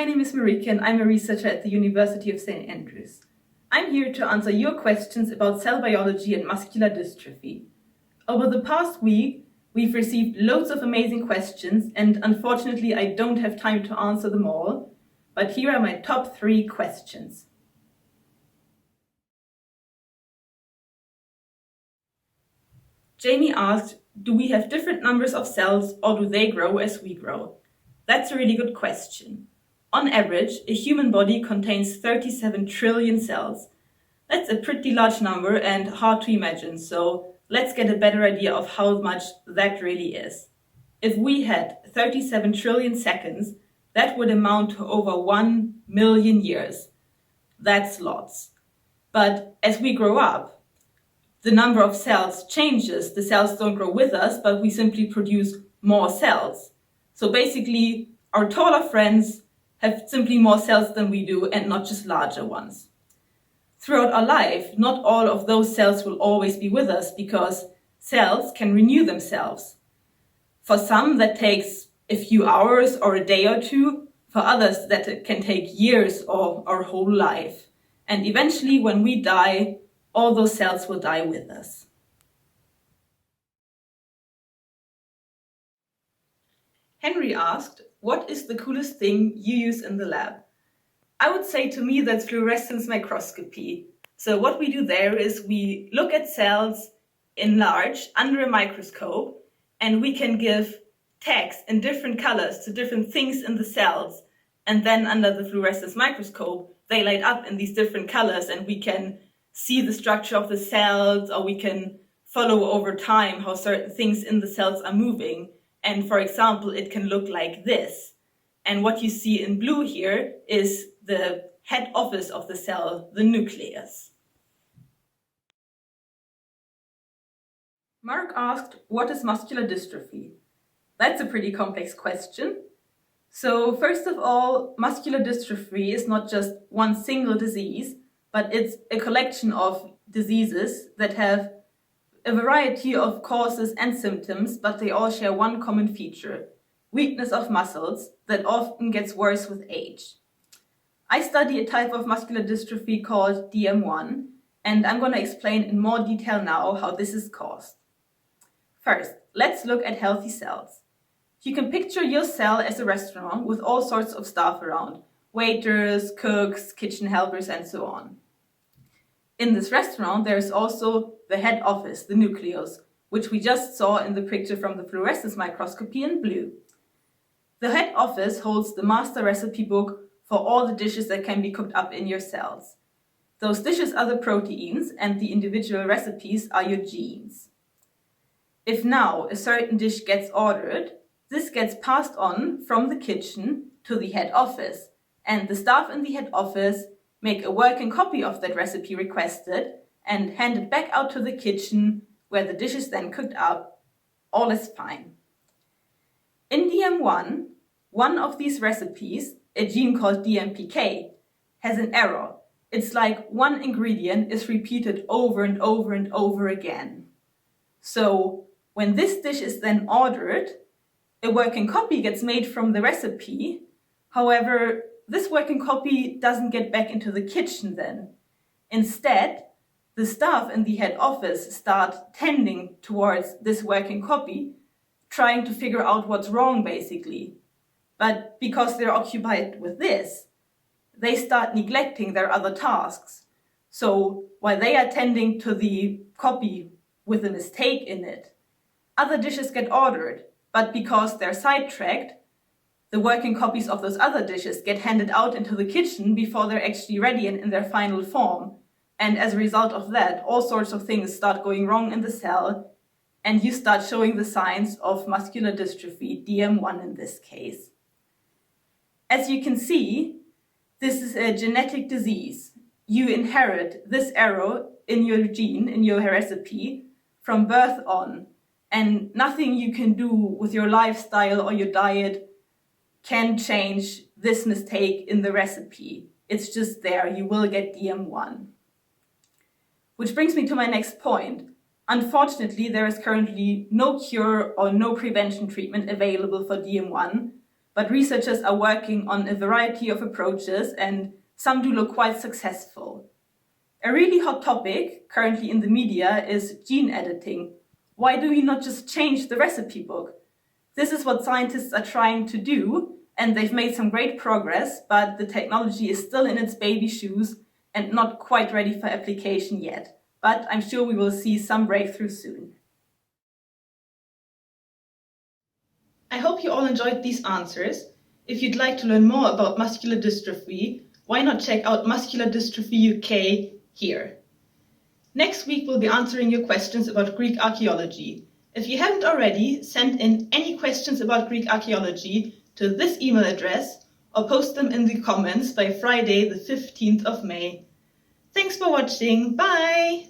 my name is Marieke and I'm a researcher at the University of St. Andrews. I'm here to answer your questions about cell biology and muscular dystrophy. Over the past week, we've received loads of amazing questions and unfortunately I don't have time to answer them all, but here are my top 3 questions. Jamie asked, do we have different numbers of cells or do they grow as we grow? That's a really good question. On average, a human body contains 37 trillion cells. That's a pretty large number and hard to imagine, so let's get a better idea of how much that really is. If we had 37 trillion seconds, that would amount to over 1 million years. That's lots. But as we grow up, the number of cells changes. The cells don't grow with us, but we simply produce more cells. So basically, our taller friends have simply more cells than we do and not just larger ones. Throughout our life, not all of those cells will always be with us because cells can renew themselves. For some, that takes a few hours or a day or two. For others, that can take years or our whole life. And eventually, when we die, all those cells will die with us. Henry asked, what is the coolest thing you use in the lab? I would say to me that's fluorescence microscopy. So what we do there is we look at cells enlarged under a microscope and we can give tags in different colors to different things in the cells. And then under the fluorescence microscope, they light up in these different colors and we can see the structure of the cells, or we can follow over time how certain things in the cells are moving. And for example, it can look like this. And what you see in blue here is the head office of the cell, the nucleus. Mark asked, what is muscular dystrophy? That's a pretty complex question. So first of all, muscular dystrophy is not just one single disease, but it's a collection of diseases that have a variety of causes and symptoms, but they all share one common feature: weakness of muscles that often gets worse with age. I study a type of muscular dystrophy called DM1, and I'm going to explain in more detail now how this is caused. First, let's look at healthy cells. You can picture your cell as a restaurant with all sorts of staff around: waiters, cooks, kitchen helpers, and so on. In this restaurant, there is also the head office, the nucleus, which we just saw in the picture from the fluorescence microscopy in blue. The head office holds the master recipe book for all the dishes that can be cooked up in your cells. Those dishes are the proteins, and the individual recipes are your genes. If now a certain dish gets ordered, this gets passed on from the kitchen to the head office, and the staff in the head office make a working copy of that recipe requested and hand it back out to the kitchen where the dish is then cooked up. All is fine. In DM1, one of these recipes, a gene called DMPK, has an error. It's like one ingredient is repeated over and over and over again. So when this dish is then ordered, a working copy gets made from the recipe. However, this working copy doesn't get back into the kitchen then. Instead, the staff in the head office start tending towards this working copy, trying to figure out what's wrong basically. But because they're occupied with this, they start neglecting their other tasks. So while they are tending to the copy with a mistake in it, other dishes get ordered, but because they're sidetracked, the working copies of those other dishes get handed out into the kitchen before they're actually ready and in their final form. And as a result of that, all sorts of things start going wrong in the cell, and you start showing the signs of muscular dystrophy, DM1 in this case. As you can see, this is a genetic disease. You inherit this error in your gene, in your recipe, from birth on, and nothing you can do with your lifestyle or your diet can change this mistake in the recipe. It's just there. You will get DM1. Which brings me to my next point. Unfortunately, there is currently no cure or no prevention treatment available for DM1, but researchers are working on a variety of approaches and some do look quite successful. A really hot topic currently in the media is gene editing. Why do we not just change the recipe book? This is what scientists are trying to do, and they've made some great progress, but the technology is still in its baby shoes and not quite ready for application yet. But I'm sure we will see some breakthrough soon. I hope you all enjoyed these answers. If you'd like to learn more about muscular dystrophy, why not check out Muscular Dystrophy UK here. Next week we'll be answering your questions about Greek archaeology. If you haven't already, send in any questions about Greek archaeology to this email address or post them in the comments by Friday the 15th of May. Thanks for watching. Bye!